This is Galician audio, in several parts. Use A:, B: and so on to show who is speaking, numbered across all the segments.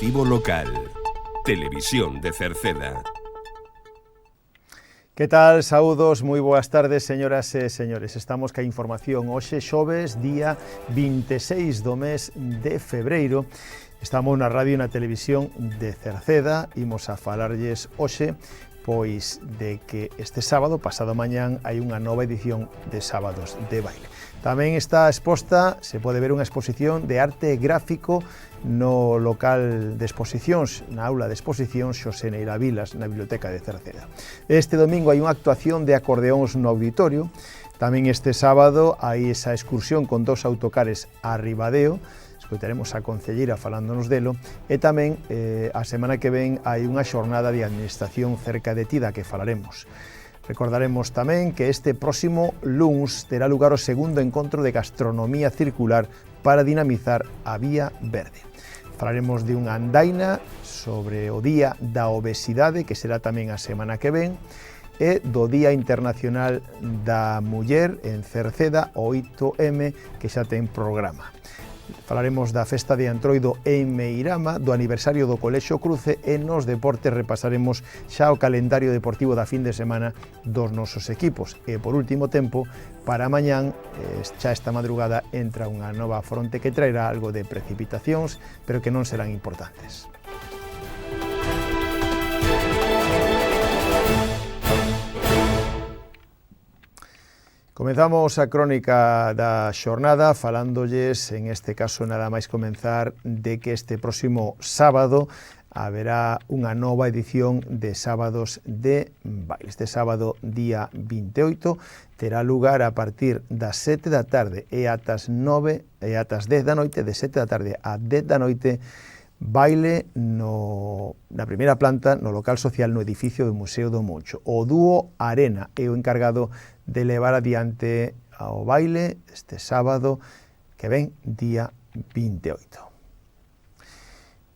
A: Informativo local. Televisión de Cerceda.
B: Que tal? Saúdos, moi boas tardes, señoras e señores. Estamos ca información hoxe, xoves, día 26 do mes de febreiro. Estamos na radio e na televisión de Cerceda. Imos a falarlles hoxe pois de que este sábado, pasado mañán, hai unha nova edición de Sábados de Baile. Tamén está exposta, se pode ver unha exposición de arte gráfico no local de exposicións, na aula de exposicións Xosé Neira Vilas, na Biblioteca de Cerceda. Este domingo hai unha actuación de acordeóns no auditorio. Tamén este sábado hai esa excursión con 2 autocares a Ribadeo. Escoitaremos a concelleira falándonos delo, e tamén a semana que ven hai unha xornada de administración cerca de ti da que falaremos. Recordaremos tamén que este próximo luns terá lugar o segundo encontro de gastronomía circular para dinamizar a Vía Verde. Falaremos de unha andaina sobre o Día da Obesidade, que será tamén a semana que ven, e do Día Internacional da Muller en Cerceda, o 8M, que xa ten programa. Falaremos da festa de Antroido en Meirama, do aniversario do Colexio Cruce, e nos deportes repasaremos xa o calendario deportivo da fin de semana dos nosos equipos. E por último tempo, para mañán, xa esta madrugada, entra unha nova fronte que traerá algo de precipitacións, pero que non serán importantes. Comezamos a crónica da xornada falándolles, en este caso nada máis comenzar, de que este próximo sábado haberá unha nova edición de Sábados de Baile. Este sábado, día 28, terá lugar a partir das 7 da tarde e atas 10 da noite, de 7 da tarde a 10 da noite, baile na primeira planta no local social no edificio do Museo do Moncho. O dúo Arena é o encargado de levar adiante ao baile este sábado que ven, día 28.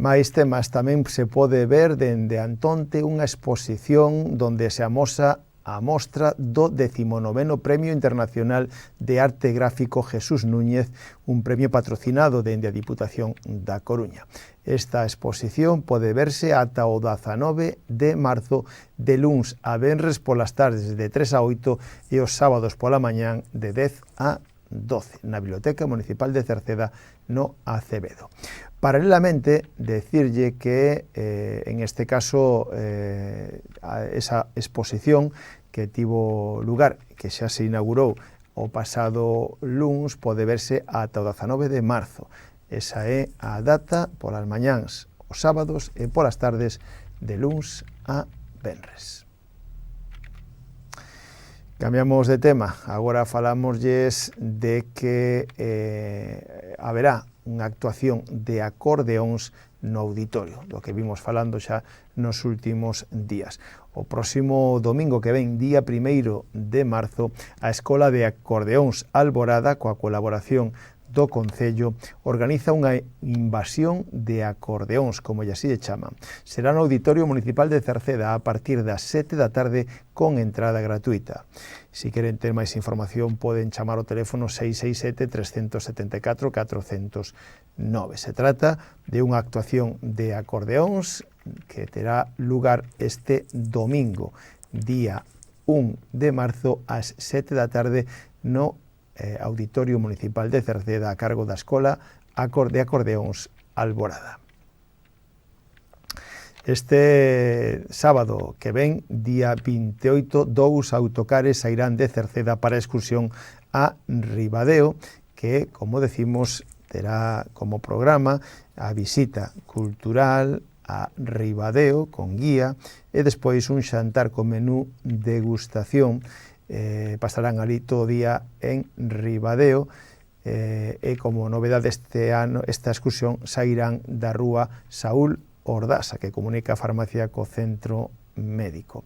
B: Mais temas tamén se pode ver dende Antonte unha exposición onde se amosa a mostra do 19º Premio Internacional de Arte Gráfico Jesús Núñez, un premio patrocinado dende a Diputación da Coruña. Esta exposición pode verse ata o 19 de marzo, de luns a venres polas tardes de 3 a 8 e os sábados pola mañán de 10 a 12, na Biblioteca Municipal de Cerceda, no Acevedo. Paralelamente, decirlle que, en este caso, esa exposición que tivo lugar, que xa se inaugurou o pasado luns, pode verse ata o 19 de marzo. Esa é a data polas mañáns, os sábados e polas tardes de luns a venres. Cambiamos de tema, agora falámoslles de que haberá unha actuación de acordeóns no auditorio, do que vimos falando xa nos últimos días. O próximo domingo que ven, día 1º de marzo, a Escola de Acordeóns Alborada, coa colaboración do Concello, organiza unha invasión de acordeóns, como lle así lle chaman. Será no Auditorio Municipal de Cerceda a partir das 7 da tarde con entrada gratuita. Si queren ter máis información, poden chamar ao teléfono 667-374-409. Se trata de unha actuación de acordeóns que terá lugar este domingo, día 1 de marzo, ás 7 da tarde, no Auditorio Municipal de Cerceda, a cargo da Escola de Acordeóns Alborada. Este sábado que ven, día 28, 2 autocares sairán de Cerceda para a excursión a Ribadeo, que, como decimos, terá como programa a visita cultural a Ribadeo con guía e despois un xantar con menú degustación. Pasarán ali todo o día en Ribadeo, e como novedade este ano, esta excursión sairán da rúa Saúl Ordasa, que comunica a farmacia co centro médico.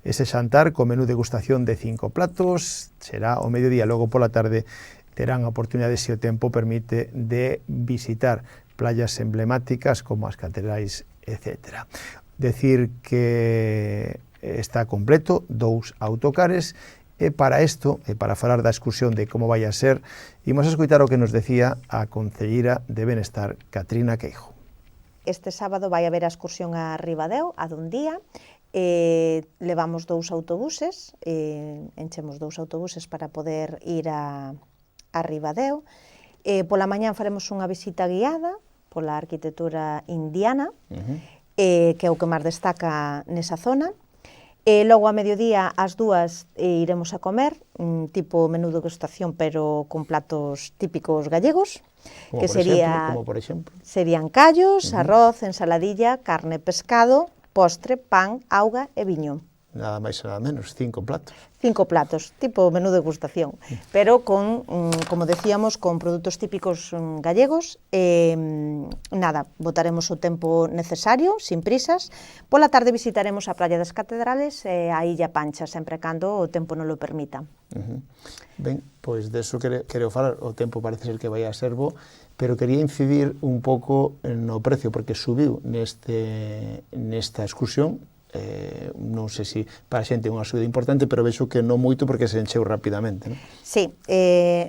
B: Ese xantar con menú degustación de 5 platos será o mediodía, logo pola tarde terán a oportunidade, se o tempo permite, de visitar playas emblemáticas como as catedrais, etc. Decir que está completo, 2 autocares. E para isto, e para falar da excursión de como vai a ser, imos a escoitar o que nos decía a concelleira de Benestar, Catrina Queijo.
C: este sábado vai haber a excursión a Ribadeo, a dun día, levamos 2 autobuses, enchemos 2 autobuses para poder ir a Ribadeo. Pola mañán faremos unha visita guiada pola arquitectura indiana, que é o que máis destaca nesa zona. Logo a mediodía, ás 2, iremos a comer, tipo menú de degustación, pero con platos típicos gallegos,
B: como por exemplo?
C: Serían callos, arroz, ensaladilla, carne, pescado, postre, pan, auga e viño.
B: Nada máis e nada menos, 5 platos.
C: 5 platos, tipo menú de degustación, pero con, como decíamos, con produtos típicos gallegos. Nada, botaremos o tempo necesario, sin prisas. Pola tarde visitaremos a Praia das Catedrales e a Illa Pancha, sempre cando o tempo non lo permita.
B: Ben, pois deso quero falar, o tempo parece ser que vai a ser bo, pero quería incidir un pouco no precio, porque subiu nesta excursión. Non sei se para a xente é unha subida importante, pero vexo que non moito porque se encheu rapidamente, non?
C: Sí,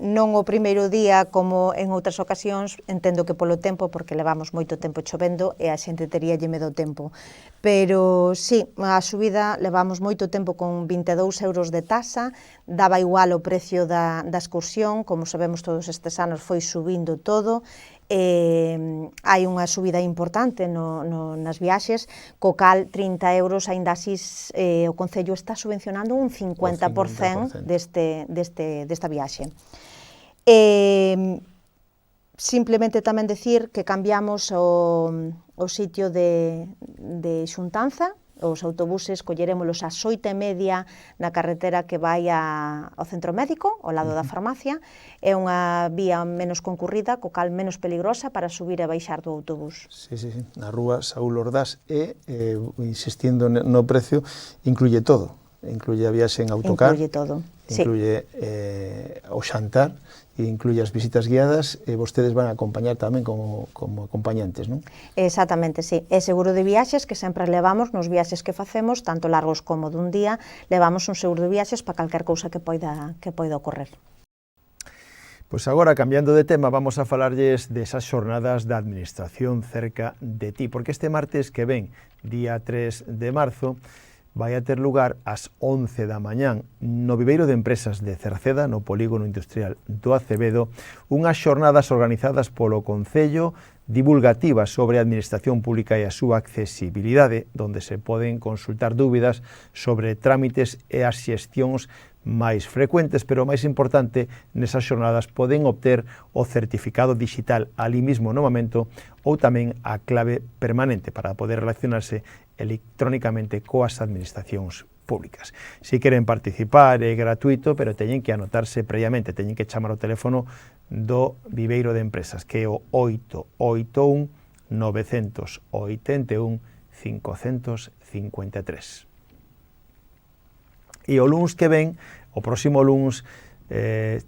C: non o primeiro día como en outras ocasións, entendo que polo tempo, porque levamos moito tempo chovendo e a xente teríalle medo ao tempo, pero sí, a subida levamos moito tempo con 22 euros de tasa, daba igual o precio da excursión, como sabemos todos estes anos foi subindo todo. Hai unha subida importante nas viaxes, co cal 30 euros, aínda así o Concello está subvencionando un 50% desta viaxe. Simplemente tamén dicir que cambiamos o sitio de xuntanza. Os autobuses collerémolos ás 8:30 na carretera que vai ao centro médico, ao lado da farmacia. É unha vía menos concurrida, co cal menos peligrosa para subir e baixar do autobús.
B: Sí, na rúa Saúl Ordás e, insistindo no precio, incluye todo. Incluye a viaxe en autocar,
C: incluye todo,
B: incluye o xantar, incluye as visitas guiadas, e vostedes van a acompañar tamén como acompañantes, non?
C: Exactamente, sí. É seguro de viaxes que sempre levamos nos viaxes que facemos, tanto largos como dun día, levamos un seguro de viaxes para calquer cousa que poida ocorrer.
B: Pois agora, cambiando de tema, vamos a falarlles desas xornadas da Administración cerca de ti, porque este martes que ven, día 3 de marzo, vai a ter lugar ás 11 da mañán no Viveiro de Empresas de Cerceda, no Polígono Industrial do Acevedo, unhas xornadas organizadas polo Concello divulgativas sobre a Administración Pública e a súa accesibilidade, onde se poden consultar dúbidas sobre trámites e as xestións máis frecuentes, pero o máis importante, nesas xornadas poden obter o certificado digital ali mismo no momento ou tamén a clave permanente para poder relacionarse electrónicamente coas administracións públicas. Si queren participar é gratuito, pero teñen que anotarse previamente, teñen que chamar o teléfono do Viveiro de Empresas, que é o 881 981 553. E o luns que ven, o próximo luns,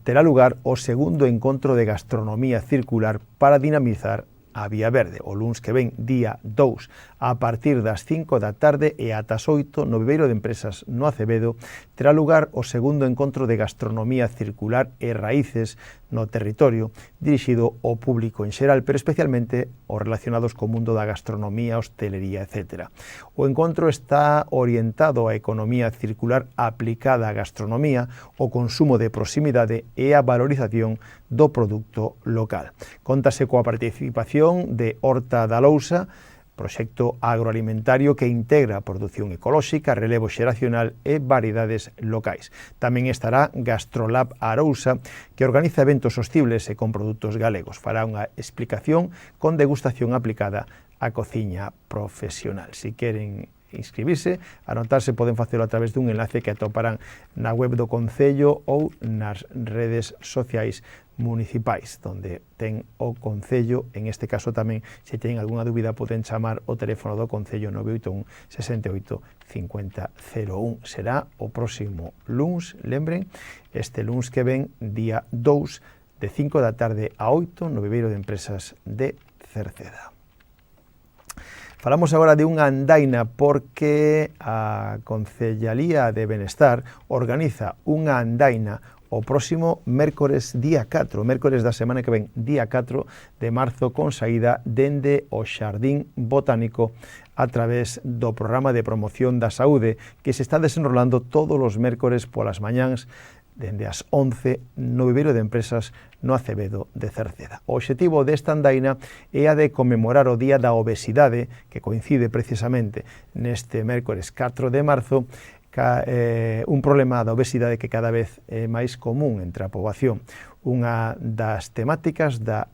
B: terá lugar o segundo encontro de gastronomía circular para dinamizar a Vía Verde. O luns que ven, día 2, a partir das 5 da tarde e ata as 8, no Viveiro de Empresas no Acevedo, terá lugar o segundo encontro de gastronomía circular e raíces no territorio, dirixido ao público en xeral, pero especialmente aos relacionados co mundo da gastronomía, hostelería, etc. O encontro está orientado á economía circular aplicada á gastronomía, o consumo de proximidade e a valorización do produto local. Contase coa participación de Horta da Lousa, proxecto agroalimentario que integra a produción ecolóxica, relevo xeracional e variedades locais. Tamén estará Gastrolab Arousa, que organiza eventos sostibles e con produtos galegos. Fará unha explicación con degustación aplicada á cociña profesional. Si queren inscribirse, anotarse, poden facelo a través dun enlace que atoparán na web do Concello ou nas redes sociais municipais, donde ten o Concello. En este caso tamén, se teñen algunha dúbida, poden chamar o teléfono do Concello 981 68 50 01. Será o próximo luns, lembren, este luns que ven, día 2, de 5 da tarde a 8, no Viveiro de Empresas de Cerceda. Falamos agora de unha andaina porque a Concellalía de Benestar organiza unha andaina o próximo mércores día 4, mércores da semana que ven, día 4 de marzo, con saída dende o Xardín Botánico a través do programa de promoción da saúde que se está desenrolando todos os mércores polas mañáns dende as 11 no viveiro de empresas no Acevedo de Cerceda. O obxectivo desta andaina é a de conmemorar o Día da Obesidade, que coincide precisamente neste mércores 4 de marzo, un problema da obesidade que cada vez é máis común entre a poboación. Unha das temáticas da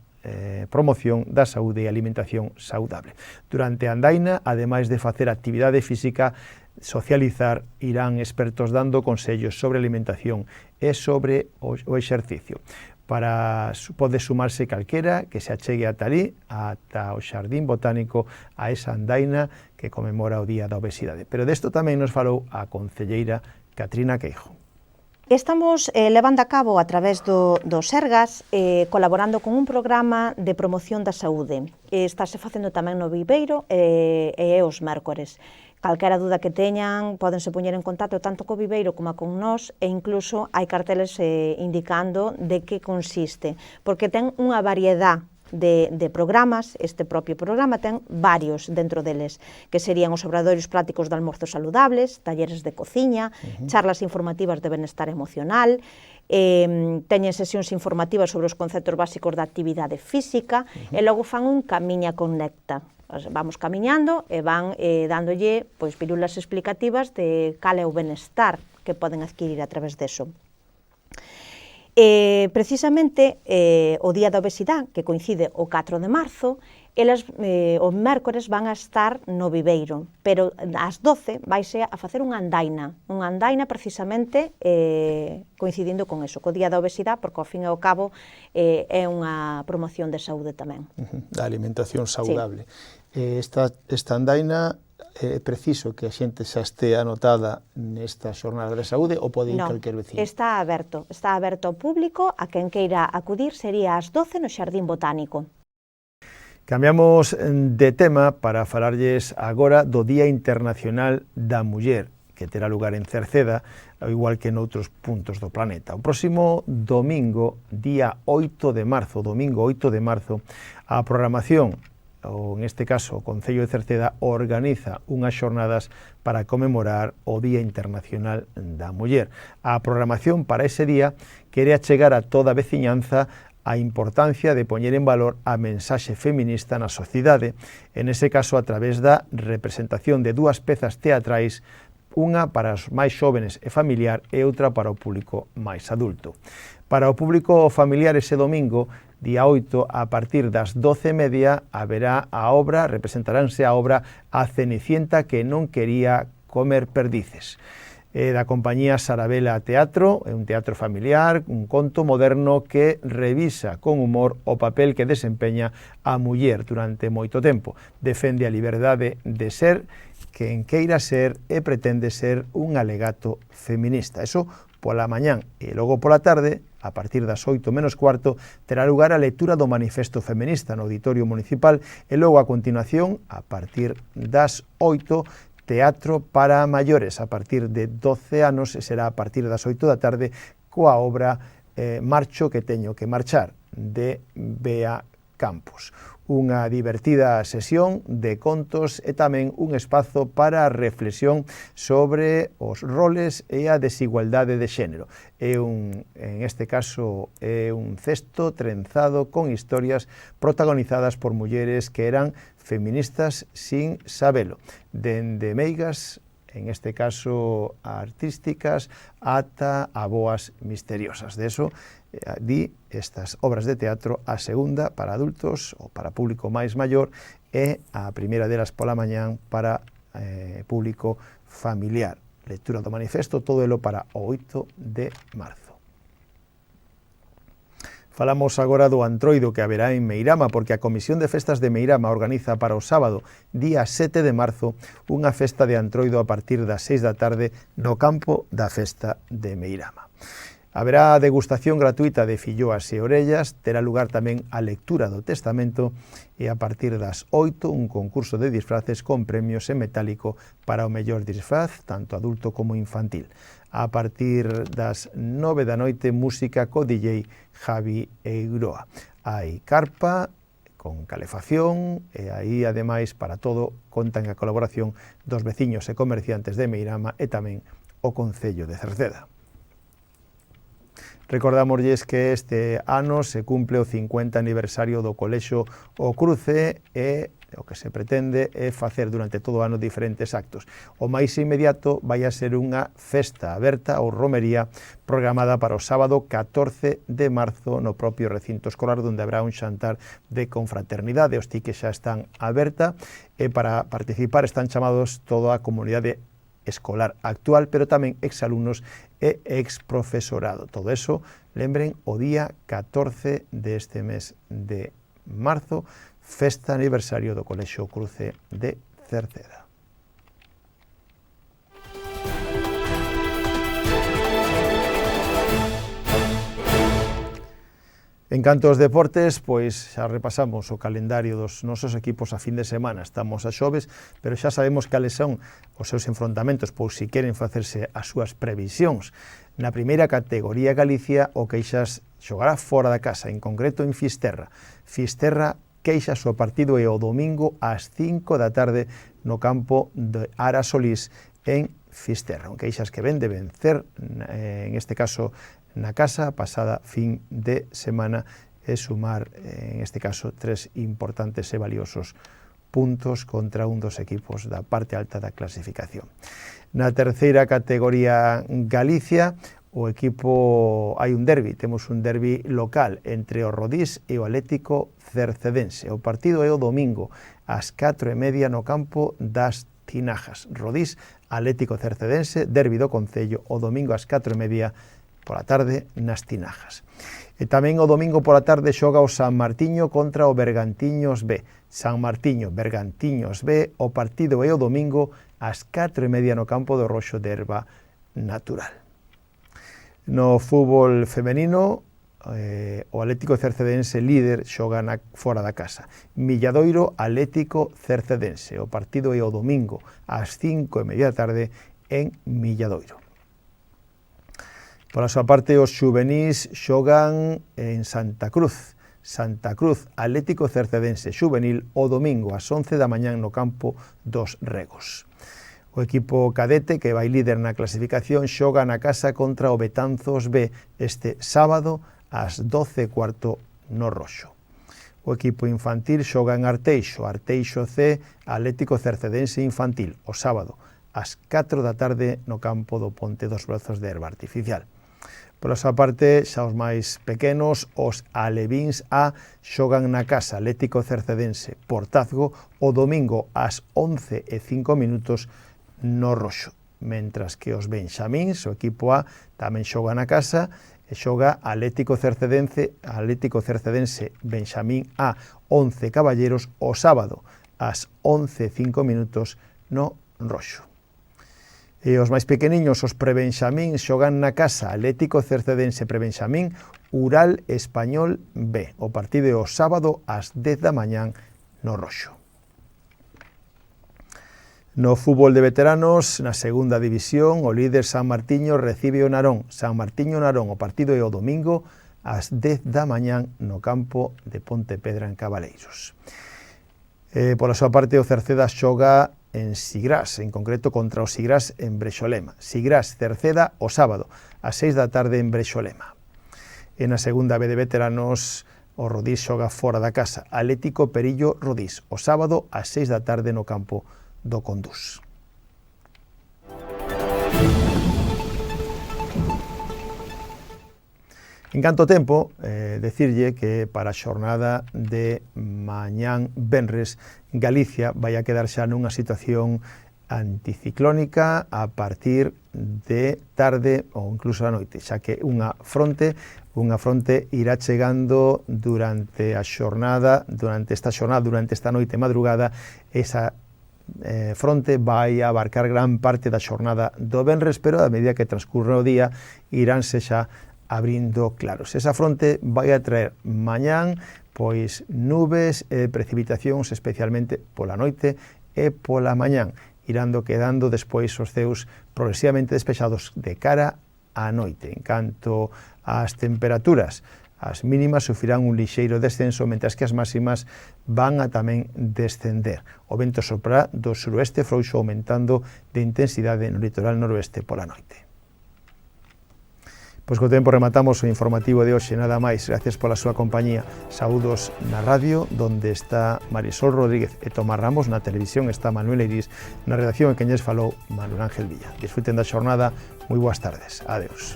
B: promoción da saúde e alimentación saudable. Durante a andaina, ademais de facer actividade física, socializar, irán expertos dando consellos sobre alimentación e sobre o exercicio. Pode sumarse calquera que se achegue ata ali, ata o Xardín Botánico, a esa andaina que conmemora o Día da Obesidade. Pero desto tamén nos falou a concelleira Catrina Queijo.
C: Estamos levando a cabo a través do Sergas, colaborando con un programa de promoción da saúde. Estáse facendo tamén no Viveiro e os mércores. Calquera dúda que teñan, pódense poñer en contacto tanto co Viveiro como con nós, e incluso hai carteles indicando de que consiste, porque ten unha variedade de programas. Este propio programa ten varios dentro deles, que serían os obradoiros prácticos de almorzos saludables, talleres de cociña, charlas informativas de benestar emocional, teñen sesións informativas sobre os conceptos básicos da actividade física, e logo fan un Camiña Conecta. Vamos camiñando e van dándolle pílulas explicativas de cal é o benestar que poden adquirir a través deso. Precisamente o Día da Obesidade, que coincide o 4 de marzo, os mércores van a estar no Viveiro, pero ás 12 vaise a facer unha andaina precisamente coincidindo con eso, co Día da Obesidade, porque ao fin e ao cabo é unha promoción de saúde tamén.
B: Da alimentación saudable. Sí. Esta andaina é preciso que a xente xa este anotada nesta xornada de saúde ou pode ir calquer vecino?
C: Está aberto ao público, a quen queira acudir sería ás 12 no Xardín Botánico.
B: Cambiamos de tema para falarlles agora do Día Internacional da Muller, que terá lugar en Cerceda, ao igual que noutros puntos do planeta. O próximo domingo, día 8 de marzo, a programación, ou en este caso o Concello de Cerceda, organiza unhas xornadas para conmemorar o Día Internacional da Muller. A programación para ese día quere achegar a toda a veciñanza a importancia de poñer en valor a mensaxe feminista na sociedade, en ese caso a través da representación de dúas pezas teatrais, unha para os máis xóvenes e familiar e outra para o público máis adulto. Para o público familiar ese domingo, día 8, a partir das 12:30, haberá a obra, representaránse a obra A Cenicienta que non quería comer perdices. Da compañía Sarabela Teatro, é un teatro familiar, un conto moderno que revisa con humor o papel que desempeña a muller durante moito tempo. Defende a liberdade de ser quen queira ser e pretende ser un alegato feminista. Eso pola mañán, e logo pola tarde, a partir das 8 menos cuarto, terá lugar a lectura do Manifesto Feminista no Auditorio Municipal, e logo a continuación, a partir das 8, teatro para maiores, a partir de 12 anos, e será a partir das 8 da tarde, coa obra Marcho que teño que marchar, de Bea Campos. Unha divertida sesión de contos e tamén un espazo para a reflexión sobre os roles e a desigualdade de xénero. En este caso, é un cesto trenzado con historias protagonizadas por mulleres que eran feministas sin sabelo, dende meigas, en este caso artísticas, ata aboas misteriosas. De eso di estas obras de teatro, a segunda para adultos ou para público máis maior e a primeira delas pola mañán para público familiar. Lectura do manifesto, todo elo para o 8 de marzo. Falamos agora do Antroido que haberá en Meirama, porque a Comisión de Festas de Meirama organiza para o sábado, día 7 de marzo, unha festa de Antroido a partir das 6 da tarde no campo da festa de Meirama. Haberá degustación gratuita de filloas e orellas, terá lugar tamén a lectura do testamento e a partir das 8 un concurso de disfraces con premios en metálico para o mellor disfraz, tanto adulto como infantil. A partir das 9 da noite, música co DJ Javi Eigroa. Hai carpa con calefacción e aí, ademais, para todo, contan a colaboración dos veciños e comerciantes de Meirama e tamén o Concello de Cerceda. Recordamosles que este ano se cumple o 50 aniversario do Colexio O Cruce e o que se pretende é facer durante todo o ano diferentes actos. O máis inmediato vai a ser unha festa aberta ou romería programada para o sábado 14 de marzo no propio recinto escolar, onde habrá un xantar de confraternidade. Os tickets xa están aberta e para participar están chamados toda a comunidade escolar actual, pero tamén exalumnos e exprofesorado. Todo eso, lembren, o día 14 deste mes de marzo, festa aniversario do Colexio Cruce de Cerceda. En canto aos deportes, pois xa repasamos o calendario dos nosos equipos a fin de semana. Estamos a xoves, pero xa sabemos cales son os seus enfrontamentos, pois si queren facerse as súas previsións. Na primeira categoría Galicia, o Queixas xogará fora da casa, en concreto en Fisterra. Fisterra Queixas, o partido é o domingo ás 5 da tarde no campo de Ara Solís en Fisterra. Un Queixas que ven de vencer, en este caso na casa, pasada fin de semana, e sumar, en este caso, 3 importantes e valiosos puntos contra un dos equipos da parte alta da clasificación. Na terceira categoría Galicia, o equipo, hai un derbi, temos un derbi local entre o Rodís e o Atlético Cercedense. O partido é o domingo ás 4:30 no campo das Tinajas. Rodís, Atlético Cercedense, derbi do Concello, o domingo ás 4:30 pola tarde nas Tinajas. E tamén o domingo pola tarde xoga o San Martiño contra o Bergantiños B. San Martiño, Bergantiños B, o partido é o domingo ás 4:30 no campo do Roxo de Herba Natural. No fútbol femenino, o Atlético Cercedense líder xoga fora da casa. Milladoiro, Atlético Cercedense. O partido é o domingo ás 5:30 da tarde en Milladoiro. Pola súa parte, os xuvenís xogan en Santa Cruz. Santa Cruz, Atlético Cercedense xuvenil, o domingo ás 11 da mañán no campo dos Regos. O equipo cadete, que vai líder na clasificación, xoga na casa contra o Betanzos B este sábado ás 12:15 no Roxo. O equipo infantil xoga en Arteixo, Arteixo C, Atlético Cercedense infantil, o sábado ás 4 da tarde no campo do Ponte dos Brazos de Herba Artificial. Pola súa parte, xa os máis pequenos, os alevíns A xogan na casa Atlético Cercedense Portazgo o domingo ás 11:05 no Roxo, mentras que os benxamíns, o equipo A, tamén xoga na casa e xoga Atlético Cercedense Benxamín A 11 Caballeros o sábado ás 11:05 no Roxo. E os máis pequeniños, os prebenxamín, xogan na casa Atlético Cercedense Prebenxamín Ural Español B. O partido é o sábado ás 10 da mañán no Roxo. No fútbol de veteranos, na segunda división, o líder San Martiño recibe o Narón. San Martiño Narón, o partido é o domingo ás 10 da mañán no campo de Pontepedra en Cabaleiros. Pola súa parte, o Cerceda xoga en Sigrás, en concreto contra o Sigrás en Brexolema. Sigrás Cerceda o sábado ás 6 da tarde en Brexolema. E na segunda B de veteranos, o Rodís xoga fora da casa. Atlético Perillo Rodís, o sábado ás 6 da tarde no campo do Condús. En canto tempo, decirlle que para a xornada de mañán venres, Galicia vai a quedar xa nunha situación anticiclónica a partir de tarde ou incluso a noite, xa que unha fronte irá chegando durante a xornada, durante esta noite madrugada. Esa fronte vai a abarcar gran parte da xornada do venres, pero a medida que transcurre o día iránse xa abrindo claros. Esa fronte vai a traer mañán pois nubes e precipitacións especialmente pola noite e pola mañán, irando quedando despois os ceus progresivamente despexados de cara á noite. En canto ás temperaturas, as mínimas sufrirán un lixeiro descenso, mentras que as máximas van a tamén descender. O vento soprará do suroeste frouxo, aumentando de intensidade no litoral noroeste pola noite. Pois co tempo rematamos o informativo de hoxe, nada máis. Gracias pola súa compañía. Saúdos na radio, donde está Marisol Rodríguez e Tomás Ramos. Na televisión está Manuel Eirís. Na redacción, en quen lles falou, Manuel Ángel Villa. Disfruten da xornada. Moi boas tardes. Adeus.